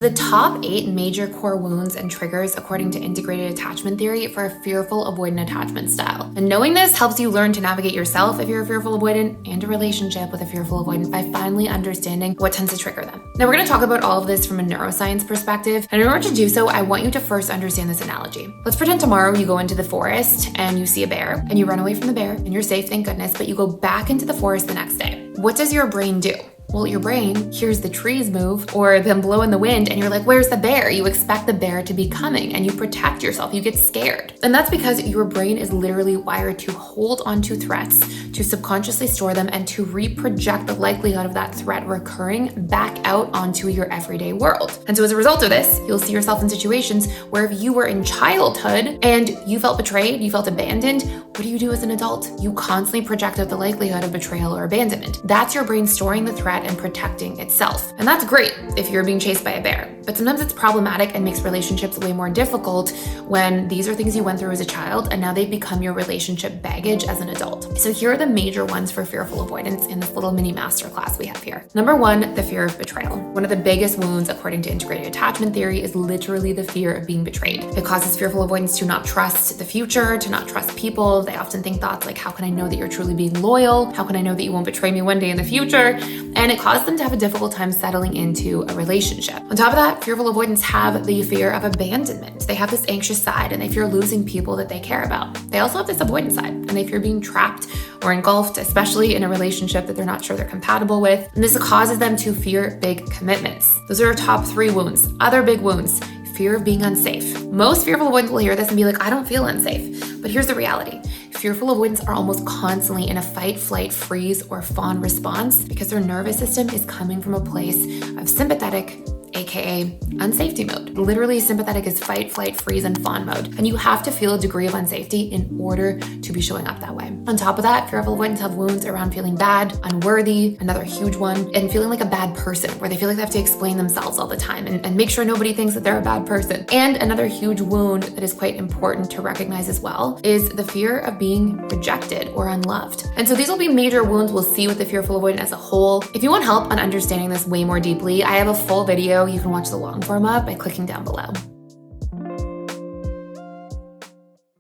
The top 8 major core wounds and triggers according to integrated attachment theory for a fearful avoidant attachment style. And knowing this helps you learn to navigate yourself if you're a fearful avoidant and a relationship with a fearful avoidant by finally understanding what tends to trigger them. Now we're going to talk about all of this from a neuroscience perspective. And in order to do so, I want you to first understand this analogy. Let's pretend tomorrow you go into the forest and you see a bear and you run away from the bear and you're safe, thank goodness, but you go back into the forest the next day. What does your brain do? Well, your brain hears the trees move or them blow in the wind and you're like, where's the bear? You expect the bear to be coming and you protect yourself, you get scared. And that's because your brain is literally wired to hold onto threats, to subconsciously store them and to reproject the likelihood of that threat recurring back out onto your everyday world. And so as a result of this, you'll see yourself in situations where if you were in childhood and you felt betrayed, you felt abandoned, what do you do as an adult? You constantly project out the likelihood of betrayal or abandonment. That's your brain storing the threat and protecting itself. And that's great if you're being chased by a bear, but sometimes it's problematic and makes relationships way more difficult when these are things you went through as a child and now they've become your relationship baggage as an adult. So here are the major ones for fearful avoidance in this little mini masterclass we have here. Number 1, the fear of betrayal. One of the biggest wounds according to integrated attachment theory is literally the fear of being betrayed. It causes fearful avoidance to not trust the future, to not trust people. They often think thoughts like, how can I know that you're truly being loyal? How can I know that you won't betray me one day in the future? And it causes them to have a difficult time settling into a relationship. On top of that, fearful avoidants have the fear of abandonment. They have this anxious side and they fear losing people that they care about. They also have this avoidant side and they fear being trapped or engulfed, especially in a relationship that they're not sure they're compatible with. And this causes them to fear big commitments. Those are our top 3 wounds. Other big wounds: fear of being unsafe. Most fearful avoidants will hear this and be like, I don't feel unsafe. But here's the reality. Fearful avoidants are almost constantly in a fight, flight, freeze, or fawn response because their nervous system is coming from a place of sympathetic, aka unsafety mode. Literally, sympathetic is fight, flight, freeze, and fawn mode. And you have to feel a degree of unsafety in order to be showing up that way. On top of that, fearful avoidants have wounds around feeling bad, unworthy, another huge one, and feeling like a bad person, where they feel like they have to explain themselves all the time and make sure nobody thinks that they're a bad person. And another huge wound that is quite important to recognize as well is the fear of being rejected or unloved. And so these will be major wounds we'll see with the fearful avoidant as a whole. If you want help on understanding this way more deeply, I have a full video you can watch the long form of by clicking down below.